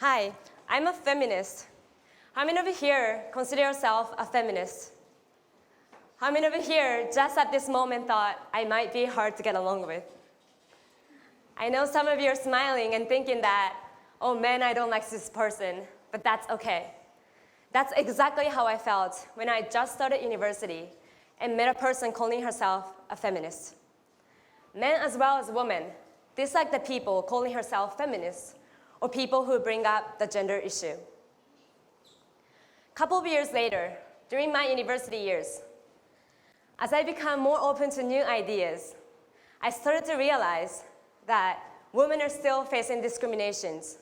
Hi, I'm a feminist. How many of you here consider yourself a feminist? How many of you here just at this moment thought I might be hard to get along with? I know some of you are smiling and thinking that, oh man, I don't like this person, but that's okay. That's exactly how I felt when I just started university and met a person calling herself a feminist. Men as well as women dislike the people calling herself feminists or people who bring up the gender issue. A couple of years later, during my university years, as I become more open to new ideas, I started to realize that women are still facing discriminations.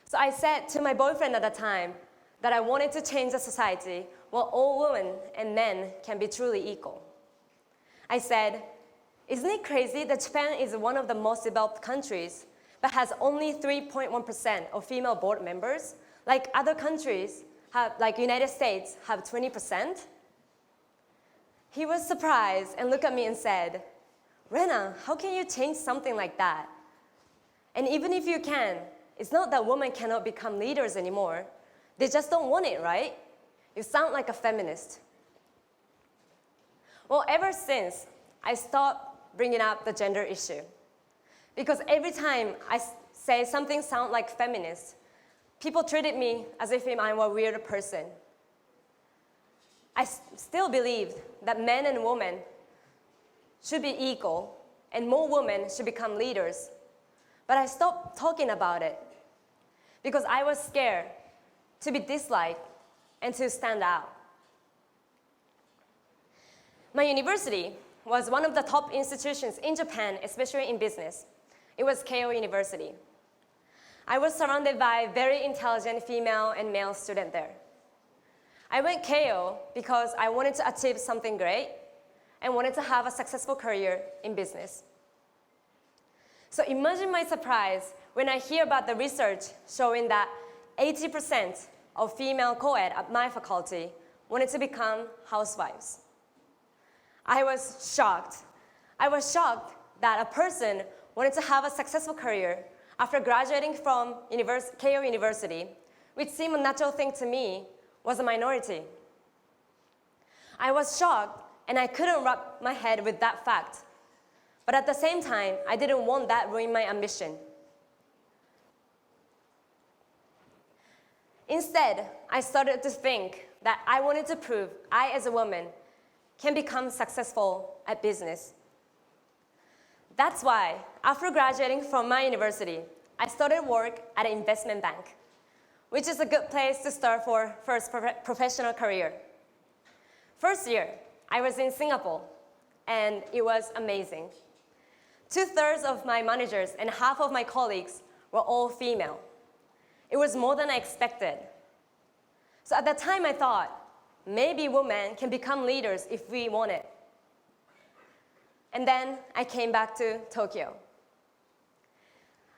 So I said to my boyfriend at the time that I wanted to change the society where all women and men can be truly equal. I said, isn't it crazy that Japan is one of the most developed countries but has only 3.1% of female board members, like other countries, like United States, have 20%? He was surprised and looked at me and said, Rena, how can you change something like that? And even if you can, it's not that women cannot become leaders anymore. They just don't want it, right? You sound like a feminist. Well, ever since, I stopped bringing up the gender issue. Because every time I say something sounds like feminist, people treated me as if I were a weird person. I still believe that men and women should be equal and more women should become leaders. But I stopped talking about it because I was scared to be disliked and to stand out. My university was one of the top institutions in Japan, especially in business. It was Keio University. I was surrounded by very intelligent female and male students there. I went Keio because I wanted to achieve something great and wanted to have a successful career in business. So imagine my surprise when I hear about the research showing that 80% of female co-ed at my faculty wanted to become housewives. I was shocked. I was shocked that a person wanted to have a successful career after graduating from Keio University, which seemed a natural thing to me, was a minority. I was shocked and I couldn't wrap my head with that fact. But at the same time, I didn't want that ruin my ambition. Instead, I started to think that I wanted to prove I, as a woman, can become successful at business. That's why, after graduating from my university, I started work at an investment bank, which is a good place to start for first professional career. First year, I was in Singapore, and it was amazing. 2/3 of my managers and half of my colleagues were all female. It was more than I expected. So at that time, I thought, maybe women can become leaders if we want it. And then I came back to Tokyo.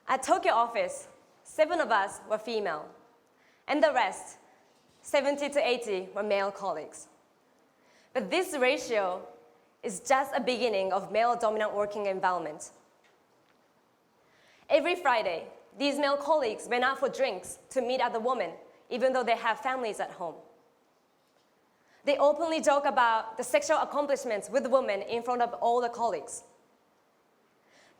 At Tokyo office, 7 of us were female, and the rest, 70 to 80, were male colleagues. But this ratio is just a beginning of male-dominant working environment. Every Friday, these male colleagues went out for drinks to meet other women, even though they have families at home. They openly joke about the sexual accomplishments with women in front of all the colleagues.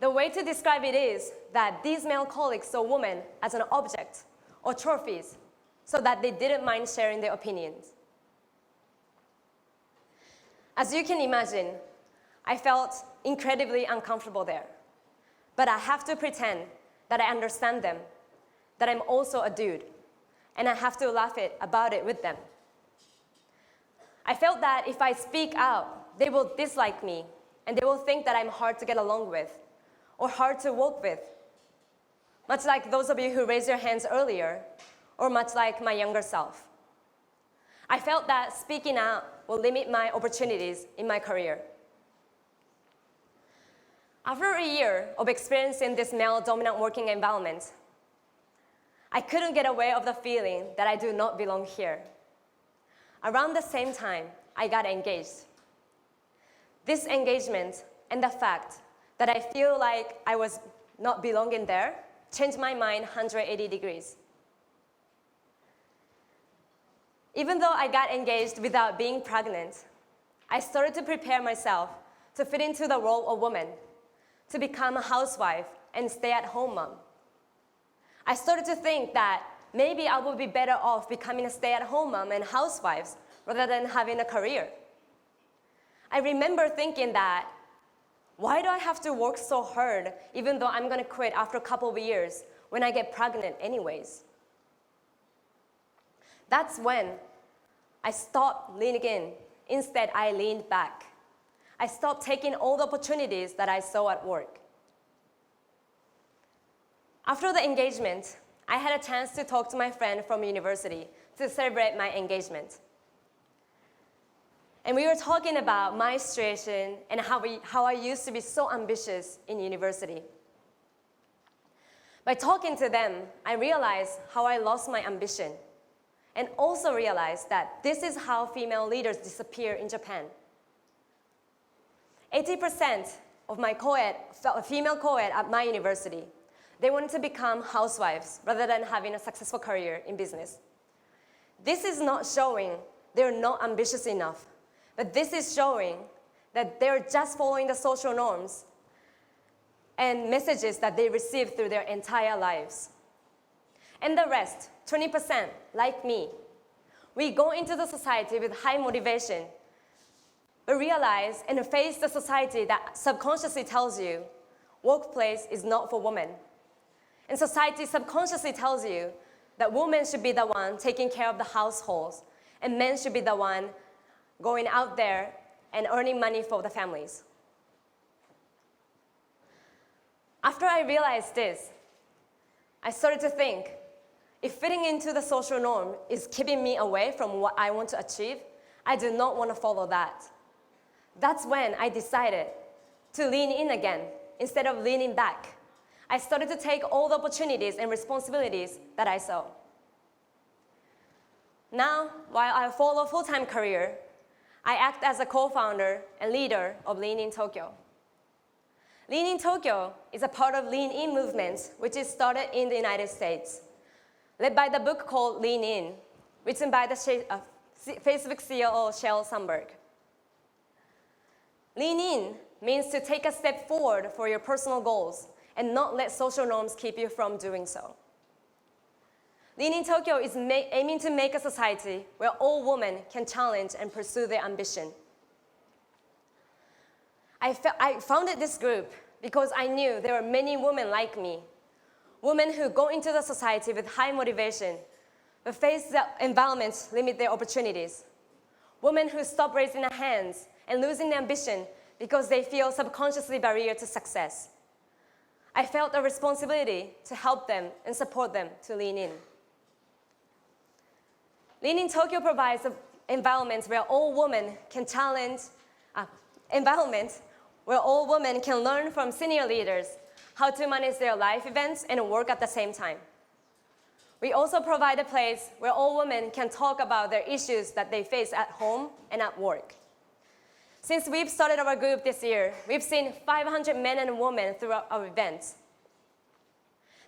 The way to describe it is that these male colleagues saw women as an object or trophies so that they didn't mind sharing their opinions. As you can imagine, I felt incredibly uncomfortable there. But I have to pretend that I understand them, that I'm also a dude, and I have to laugh about it with them. I felt that if I speak out, they will dislike me, and they will think that I'm hard to get along with, or hard to work with, much like those of you who raised your hands earlier, or much like my younger self. I felt that speaking out will limit my opportunities in my career. After a year of experiencing this male-dominant working environment, I couldn't get away of the feeling that I do not belong here. Around the same time, I got engaged. This engagement and the fact that I feel like I was not belonging there changed my mind 180 degrees. Even though I got engaged without being pregnant, I started to prepare myself to fit into the role of woman, to become a housewife and stay-at-home mom. I started to think that maybe I would be better off becoming a stay-at-home mom and housewife rather than having a career. I remember thinking that, why do I have to work so hard even though I'm gonna quit after a couple of years when I get pregnant anyways? That's when I stopped leaning in. Instead, I leaned back. I stopped taking all the opportunities that I saw at work. After the engagement, I had a chance to talk to my friend from university to celebrate my engagement. And we were talking about my situation and how I used to be so ambitious in university. By talking to them, I realized how I lost my ambition, and also realized that this is how female leaders disappear in Japan. 80% of my female co-ed at my university, they wanted to become housewives rather than having a successful career in business. This is not showing they're not ambitious enough, but this is showing that they're just following the social norms and messages that they receive through their entire lives. And the rest, 20%, like me, we go into the society with high motivation, but realize and face the society that subconsciously tells you workplace is not for women. And society subconsciously tells you that women should be the one taking care of the households, and men should be the one going out there and earning money for the families. After I realized this, I started to think, if fitting into the social norm is keeping me away from what I want to achieve, I do not want to follow that. That's when I decided to lean in again instead of leaning back. I started to take all the opportunities and responsibilities that I saw. Now, while I follow a full-time career, I act as a co-founder and leader of Lean In Tokyo. Lean In Tokyo is a part of Lean In movement, which is started in the United States, led by the book called Lean In, written by the Facebook CEO Sheryl Sandberg. Lean In means to take a step forward for your personal goals and not let social norms keep you from doing so. Lean In Tokyo is aiming to make a society where all women can challenge and pursue their ambition. I founded this group because I knew there were many women like me, women who go into the society with high motivation, but face the environment limit their opportunities. Women who stop raising their hands and losing their ambition because they feel subconsciously barrier to success. I felt a responsibility to help them and support them to lean in. Lean In Tokyo provides an environment where all women can where all women can learn from senior leaders how to manage their life events and work at the same time. We also provide a place where all women can talk about their issues that they face at home and at work. Since we've started our group this year, we've seen 500 men and women throughout our events.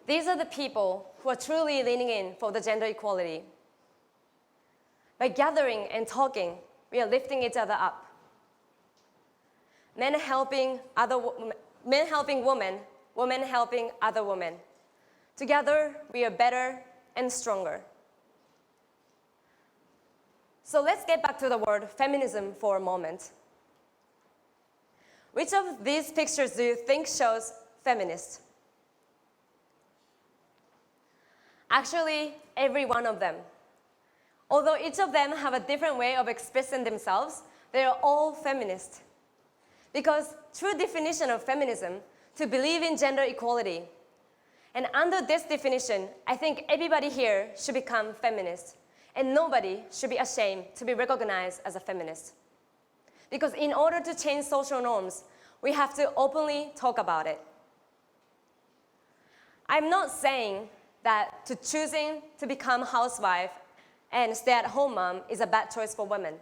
These are the people who are truly leaning in for the gender equality. By gathering and talking, we are lifting each other up. Men helping women, women helping other women. Together, we are better and stronger. So let's get back to the word feminism for a moment. Which of these pictures do you think shows feminist? Actually, every one of them. Although each of them have a different way of expressing themselves, they are all feminist. Because true definition of feminism, to believe in gender equality. And under this definition, I think everybody here should become feminist. And nobody should be ashamed to be recognized as a feminist. Because in order to change social norms, we have to openly talk about it. I'm not saying that choosing to become a housewife and stay-at-home mom is a bad choice for women.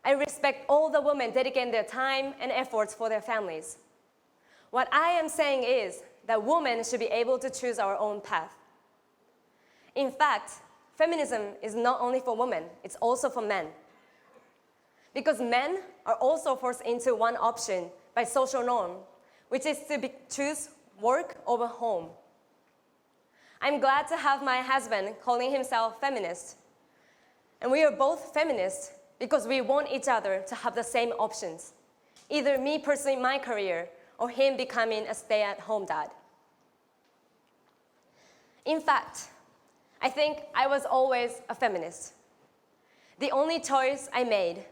I respect all the women dedicating their time and efforts for their families. What I am saying is that women should be able to choose our own path. In fact, feminism is not only for women, it's also for men. Because men are also forced into one option by social norm, which is to choose work over home. I'm glad to have my husband calling himself feminist. And we are both feminists because we want each other to have the same options, either me pursuing my career or him becoming a stay-at-home dad. In fact, I think I was always a feminist. The only choice I made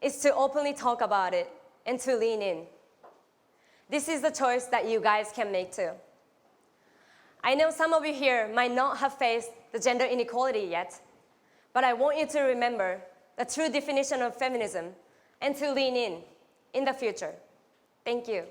is to openly talk about it and to lean in. This is the choice that you guys can make too. I know some of you here might not have faced the gender inequality yet, but I want you to remember the true definition of feminism and to lean in the future. Thank you.